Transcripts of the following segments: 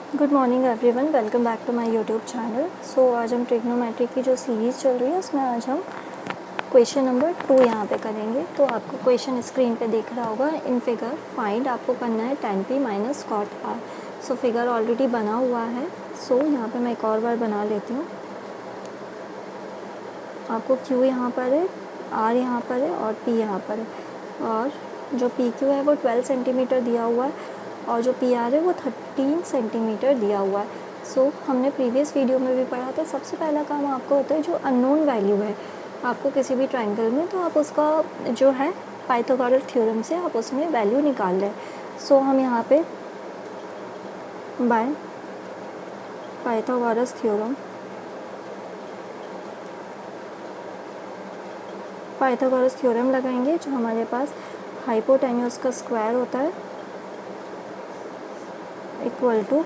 Good morning everyone, welcome back to my YouTube channel. So आज हम trigonometry की जो सीरीज़ चल रही है उसमें आज हम क्वेश्चन नंबर 2 यहाँ पे करेंगे। तो आपको क्वेश्चन स्क्रीन पे दिख रहा होगा। इन फिगर फाइंड आपको करना है tan p minus cot r। So figure already बना हुआ है। सो यहाँ पे मैं एक और बार बना लेती हूँ। आपको q यहाँ पर है, r यहाँ पर है और p यहाँ पर है। और जो pq है वो 12 सेंटीमीटर दिया हुआ है और जो PR है वो 13 सेंटीमीटर दिया हुआ है। सो हमने प्रीवियस वीडियो में भी पढ़ा था। सबसे पहला काम आपको होता है जो अननोन वैल्यू है आपको किसी भी ट्रायंगल में, तो आप उसका जो है पाइथागोरस थ्योरम से आप उसमें वैल्यू निकाल लें। सो हम यहाँ पे बाय पाइथागोरस थ्योरम लगाएंगे। जो हमारे पास हाइपोटेन्यूज का स्क्वायर होता है इक्वल टू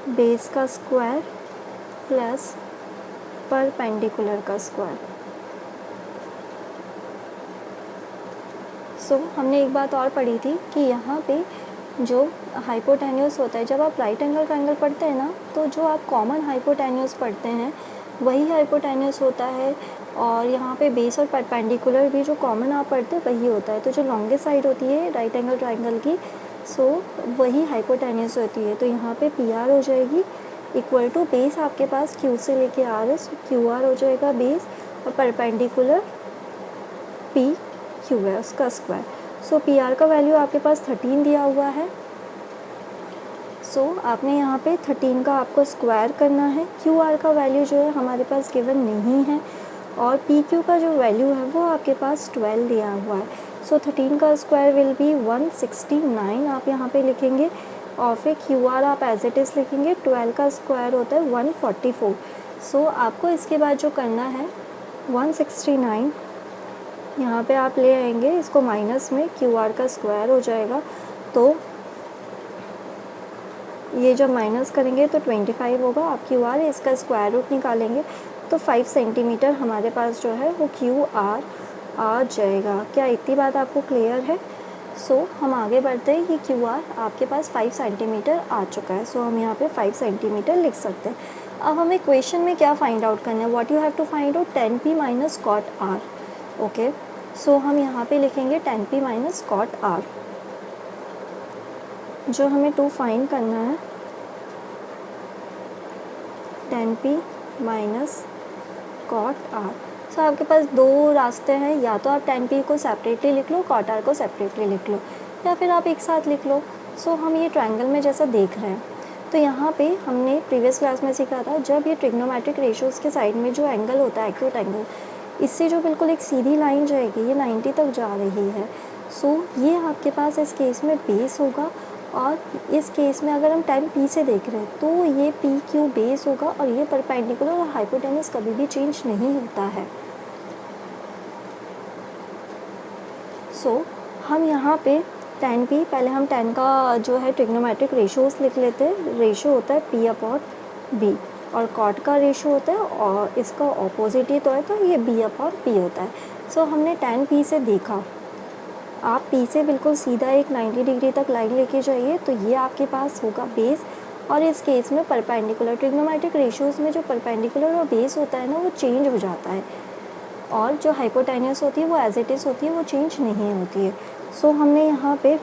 बेस का स्क्वायर प्लस परपेंडिकुलर का स्क्वायर। सो हमने एक बात और पढ़ी थी कि यहाँ पे जो हाइपोटेन्यूज होता है, जब आप राइट एंगल ट्रायंगल पढ़ते हैं ना, तो जो आप कॉमन हाइपोटेन्यूज पढ़ते हैं वही हाइपोटेन्यूज होता है। और यहाँ पे बेस और परपेंडिकुलर भी जो कॉमन आप पढ़ते हैं वही होता है। तो जो लॉन्गेस्ट साइड होती है राइट एंगल ट्रायंगल की, सो वही हाइपोटेन्यूज होती है। तो यहाँ पे PR हो जाएगी इक्वल टू बेस आपके पास Q से लेके R है, सो QR हो जाएगा बेस और परपेंडिकुलर PQ है उसका स्क्वायर। सो PR का वैल्यू आपके पास 13 दिया हुआ है। सो आपने यहाँ पे 13 का आपको स्क्वायर करना है। QR का वैल्यू जो है हमारे पास गिवन नहीं है और PQ का जो वैल्यू है वो आपके पास 12 दिया हुआ है। सो 13 का स्क्वायर विल बी 169 आप यहाँ पे लिखेंगे और फिर QR आप एज इट इज़ लिखेंगे। 12 का स्क्वायर होता है 144। सो आपको इसके बाद जो करना है 169 यहाँ पे आप ले आएंगे, इसको माइनस में QR का स्क्वायर हो जाएगा। तो ये जब माइनस करेंगे तो 25 होगा। आप QR इसका स्क्वायर रूट निकालेंगे तो 5 सेंटीमीटर हमारे पास जो है वो QR आ जाएगा। क्या इतनी बात आपको क्लियर है? सो हम आगे बढ़ते हैं कि QR आपके पास 5 सेंटीमीटर आ चुका है। सो हम यहाँ पे 5 सेंटीमीटर लिख सकते हैं। अब हमें क्वेश्चन में क्या फाइंड आउट करना है? What you have to find out tan p minus cot r। Okay, so हम यहाँ पे लिखेंगे tan p minus cot r। जो हमें 2 फाइंड करना है tan p minus cot r। So आपके पास दो रास्ते हैं, या तो आप tan p को सेपरेटली लिख लो, कॉट r को सेपरेटली लिख लो, या फिर आप एक साथ लिख लो। सो हम ये ट्रायंगल में जैसा देख रहे हैं, तो यहाँ पे हमने प्रीवियस क्लास में सीखा था जब ये ट्रिग्नोमेट्रिक रेशियोज के साइड में जो एंगल होता है एक्यूट एंगल, इससे जो बिल्कुल एक सीधी लाइन जाएगी ये 90 तक जा रही है। सो ये आपके पास इस केस में बेस होगा और इस केस में अगर हम tan p से देख रहे हैं तो ये PQ बेस होगा और ये परपेंडिकुलर और हाइपोटेन्यूज कभी भी चेंज नहीं होता है। सो हम यहाँ पे tan p, पहले हम tan का जो है ट्रिग्नोमेट्रिक रेशियोज लिख लेते हैं। रेशियो होता है P/B और कॉट का रेशियो होता है और इसका ऑपोजिट ही तो है, तो ये B/P होता है। सो हमने tan p से देखा, आप P से बिल्कुल सीधा एक 90 डिग्री तक लाइन लेके जाइए तो ये आपके पास होगा बेस। और इस केस में परपेंडिकुलर, ट्रिग्नोमेट्रिक रेशियोज में जो परपेंडिकुलर और बेस होता है ना वो चेंज हो जाता है और जो हाइपोटेन्यूज होती है वो एज इट इज़ होती है, वो चेंज नहीं होती है। सो हमने यहाँ पे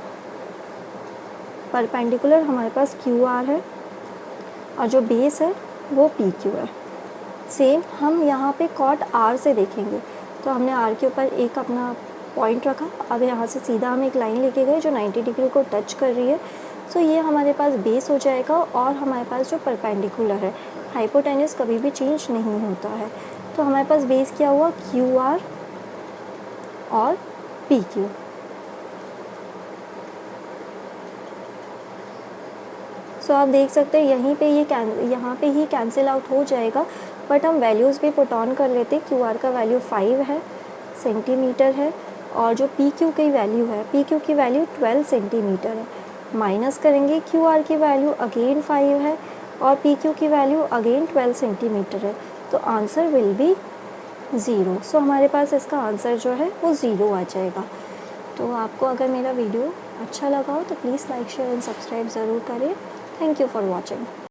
परपेंडिकुलर हमारे पास QR है और जो बेस है वो PQ है। सेम हम यहाँ पे कॉट R से देखेंगे, तो हमने R के ऊपर एक अपना पॉइंट रखा। अब यहाँ से सीधा हम एक लाइन लेके गए जो 90 डिग्री को टच कर रही है। सो ये हमारे पास बेस हो जाएगा और हमारे पास जो परपेंडिकुलर है, हाइपोटेन्यूज कभी भी चेंज नहीं होता है, तो हमारे पास बेस क्या हुआ QR और PQ। सो आप देख सकते हैं यहीं पे यहाँ पे ही कैंसिल आउट हो जाएगा, बट हम वैल्यूज़ भी पुट ऑन कर लेते हैं। QR का वैल्यू 5 है सेंटीमीटर है और जो PQ की वैल्यू है, PQ की वैल्यू 12 सेंटीमीटर है। माइनस करेंगे QR की वैल्यू अगेन 5 है और PQ की वैल्यू अगेन 12 सेंटीमीटर है, तो आंसर विल बी 0। सो हमारे पास इसका आंसर जो है वो 0 आ जाएगा। तो आपको अगर मेरा वीडियो अच्छा लगा हो तो please like share and subscribe ज़रूर करें। Thank you for watching.